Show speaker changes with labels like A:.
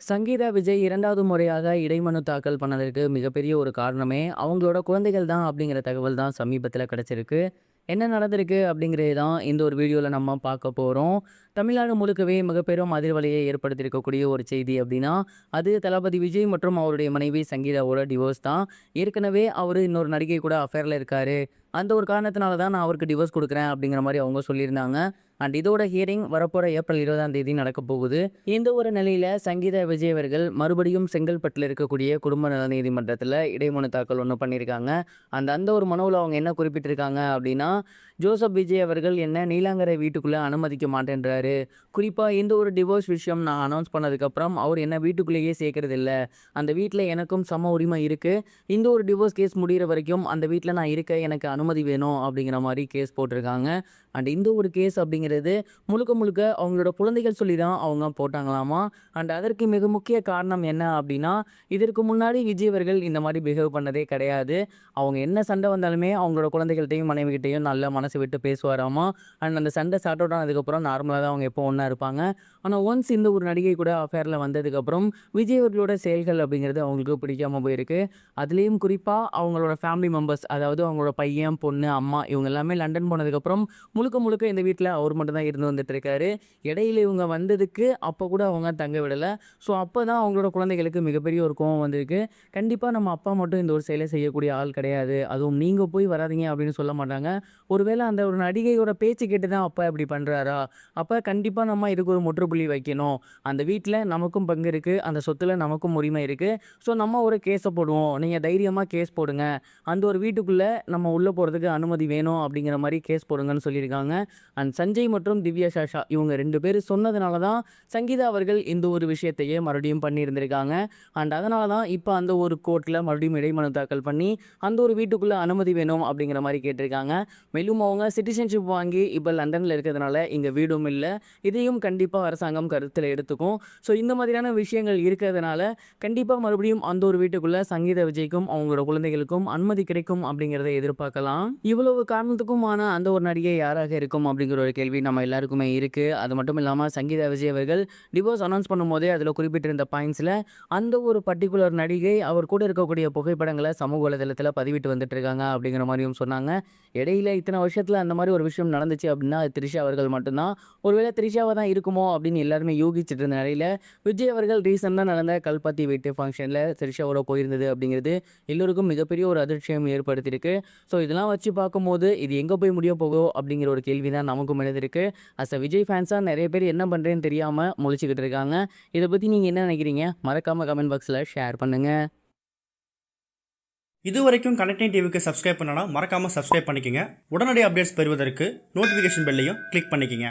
A: சங்கீதா விஜய் 2வது முறையாக இடைமனு தாக்கல் பண்ணதற்கு மிகப்பெரிய ஒரு காரணமே, அவங்களோட குழந்தைகள் தான் அப்படிங்கிற தகவல் தான் சமீபத்தில கிடைச்சிருக்கு. என்ன நடந்திருக்கு அப்படிங்கிறது தான் இந்த ஒரு வீடியோல நம்ம பார்க்க போறோம். தமிழ்நாடு முழுக்கவே மிகப்பெரும் அதிர்வலையை ஏற்படுத்தியிருக்கக்கூடிய ஒரு செய்தி அப்படின்னா, அது தளபதி விஜய் மற்றும் அவருடைய மனைவி சங்கீதாவோட டிவோர்ஸ் தான். ஏற்கனவே அவரு இன்னொரு நடிகை கூட அஃபேர்ல இருக்காரு. அந்த ஒரு காரணத்தினால தான் நான் அவருக்கு டிவோர்ஸ் குடுக்குறேன் அப்படிங்கிற மாரி அவங்க சொல்லியிருந்தாங்க. அண்ட் இதோட ஹியரிங் வரப்போற ஏப்ரல் 20ஆம் தேதி நடக்கப் போகுது. இந்த ஒரு நிலையில சங்கீதா விஜய் அவர்கள் மறுபடியும் செங்கல்பட்டுல இருக்கக்கூடிய குடும்ப நல நீதிமன்றத்துல இடைமனு தாக்கல் ஒண்ணு பண்ணியிருக்காங்க. அந்த ஒரு மனுவுல அவங்க என்ன குறிப்பிட்டிருக்காங்க அப்படின்னா, ஜோசப் விஜய் அவர்கள் என்ன நீலாங்கரை வீட்டுக்குள்ள அனுமதிக்க மாட்டேன்றாரு. குறிப்பா இந்த ஒரு டிவோர்ஸ் விஷயம் நான் அனௌன்ஸ் பண்ணதுக்கப்புறம் அவர் என்ன வீட்டுக்குள்ளேயே சேர்க்கறதில்ல. அந்த வீட்ல எனக்கும் சம உரிமை இருக்கு. இந்த ஒரு டிவோர்ஸ் கேஸ் முடியிற வரைக்கும் அந்த வீட்ல நான் இருக்க எனக்கு அனுமதி வேணும் அப்படிங்கிற மாரி கேஸ் போட்டிருக்காங்க. அண்ட் இந்த ஒரு கேஸ் அப்படிங்கிறது முழுக்க முழுக்க அவங்களோட குழந்தைகள் சொல்லி தான் அவங்க போட்டாங்களாமா. அண்ட் அதற்கு மிக முக்கிய காரணம் என்ன அப்படின்னா, இதற்கு முன்னாடி விஜய் அவர்கள் இந்த மாதிரி பிஹேவ் பண்ணதே கிடையாது. அவங்க என்ன சண்டை வந்தாலுமே அவங்களோட குழந்தைகள்கிட்டயும் மனைவிகிட்டையும் நல்லா மனசு விட்டு பேசுவாராமா. அண்ட் அந்த சண்டை சார்ட் அவுட் ஆனதுக்கப்புறம் நார்மலாக தான் அவங்க எப்போ ஒன்றா இருப்பாங்க. ஆனால் ஒன்ஸ் இந்த ஒரு நடிகை கூட அஃபேரில் வந்ததுக்கப்புறம் விஜய் அவர்களோட செயல்கள் அப்படிங்கிறது அவங்களுக்கு பிடிக்காம போயிருக்கு. அதுலேயும் குறிப்பாக அவங்களோட ஃபேமிலி மெம்பர்ஸ், அதாவது அவங்களோட பையன், பொண்ணு, அம்மா இவங்க எல்லாமே லண்டன் போனதுக்கப்புறம் முழுக்க முழுக்க இந்த வீட்ல அவர் மட்டும் தான் இருந்து வந்துட்டு இருக்காரு. இடையில இவங்க வந்ததுக்கு அப்போ கூட அவங்க தங்க விடல. ஸோ அப்போ தான் அவங்களோட குழந்தைகளுக்கு மிகப்பெரிய ஒரு கோவம் வந்திருக்கு. கண்டிப்பா நம்ம அப்பா மட்டும் இந்த ஒரு செயலை செய்யக்கூடிய ஆள் கிடையாது. அதுவும் நீங்க போய் வராதீங்க அப்படின்னு சொல்ல மாட்டாங்க. ஒருவேளை அந்த ஒரு நடிகையோட பேச்சு கேட்டு தான் அப்பா இப்படி பண்றாரா? அப்ப கண்டிப்பா நம்ம இதுக்கு ஒரு முற்றுப்புள்ளி வைக்கணும். அந்த வீட்ல நமக்கும் பங்கு இருக்கு. அந்த சொத்துல நமக்கும் உரிமை இருக்கு. ஸோ நம்ம ஒரு கேஸ போடுவோம். நீங்க தைரியமா கேஸ் போடுங்க. அந்த ஒரு வீட்டுக்குள்ள நம்ம உள்ள போறதுக்கு அனுமதி வேணும் அப்படிங்கிற மாரி கேஸ் போடுங்கன்னு சொல்லியிருக்காங்க. அண்ட் சஞ்சய் மற்றும் திவ்யா சாஷா இவங்க 2 பேரு சொன்னதுனால தான் சங்கீதா அவர்கள் இந்த ஒரு விஷயத்தையே மறுபடியும் பண்ணியிருந்திருக்காங்க. அண்ட் அதனால தான் இப்ப அந்த ஒரு கோர்ட்ல மறுபடியும் இடைமனு தாக்கல் பண்ணி, அந்த ஒரு வீட்டுக்குள்ள அனுமதி வேணும் அப்படிங்கிற மாரி கேட்டிருக்காங்க. மேலும் அவங்க சிட்டிசன்ஷிப் வாங்கி இப்ப லண்டன்ல இருக்கிறதுனால இங்க வீடும் இல்ல. இதையும் கண்டிப்பா அரசாங்கம் கருத்துல எடுத்துக்கும். ஸோ இந்த மாதிரியான விஷயங்கள் இருக்கிறதுனால கண்டிப்பா மறுபடியும் அந்த ஒரு வீட்டுக்குள்ள சங்கீதா விஜய்க்கும் அவங்களோட குழந்தைகளுக்கும் அனுமதி கிடைக்கும் அப்படிங்கிறத எதிர்பார்க்கலாம். இவ்வளவு காரணத்துக்குமான அந்த ஒரு நடிகை யாராக இருக்கும் அப்படிங்கிற ஒரு கேள்வி நம்ம எல்லாருக்குமே இருக்கு. அது மட்டும் இல்லாம சங்கீதா விஜய் அவர்கள் டிவோர்ஸ் அனௌன்ஸ் பண்ணும்போதே அதில குறிப்பிட்டிருந்த பாயிண்ட்ஸ்ல அந்த ஒரு பர்ட்டிகுலர் நடிகை அவர் கூட இருக்கக்கூடிய புகைப்படங்கள சமூக வலைதளத்தில பதிவிட்டு வந்துட்டு இருக்காங்க அப்படிங்கிற மாரியும் சொன்னாங்க. இடையில இத்தனை வருஷத்துல அந்த மாரி ஒரு விஷயம் நடந்துச்சு அப்படின்னா, அது த்ரிஷா அவர்கள் மட்டும் தான். ஒருவேளை த்ரிஷாவா தான் இருக்குமோ அப்படின்னு எல்லாருமே யூகிச்சுட்டு இருந்த நிலையில, விஜய் அவர்கள் ரீசென்ட்டா நடந்த கல்பாத்தி வீட்டு ஃபங்ஷன்ல த்ரிஷாவோட போயிருந்தது அப்படிங்கிறது எல்லோருக்கும் மிகப்பெரிய ஒரு அதிர்ச்சியம் ஏற்படுத்தியிருக்கு. ஸோ இதெல்லாம் வச்சு பார்க்கும்போது, இது எங்க போய் முடிய போகுதோ அப்படிங்கிற ஒரு கேள்வி தான் நமக்கும் எழுதிருக்கு. அஸ் அ விஜய் ஃபேன்ஸா நெறைய பேர் என்ன பண்றேன்னு தெரியாம முழிச்சுக்கிட்டு இருக்காங்க. இத பத்தி நீங்க என்ன நினைக்கிறீங்க? மறக்காம கமெண்ட் பாக்ஸ்ல ஷேர் பண்ணுங்க.
B: இதுவரைக்கும் கனெக்டிங் டிவிக்கு சப்ஸ்கிரைப் பண்ணனா மறக்காம சப்ஸ்கிரைப் பண்ணிக்கங்க. உடனடி அப்டேட்ஸ் பெறுவதற்கு நோட்டிஃபிகேஷன் பெல்லையும் கிளிக் பண்ணிக்கங்க.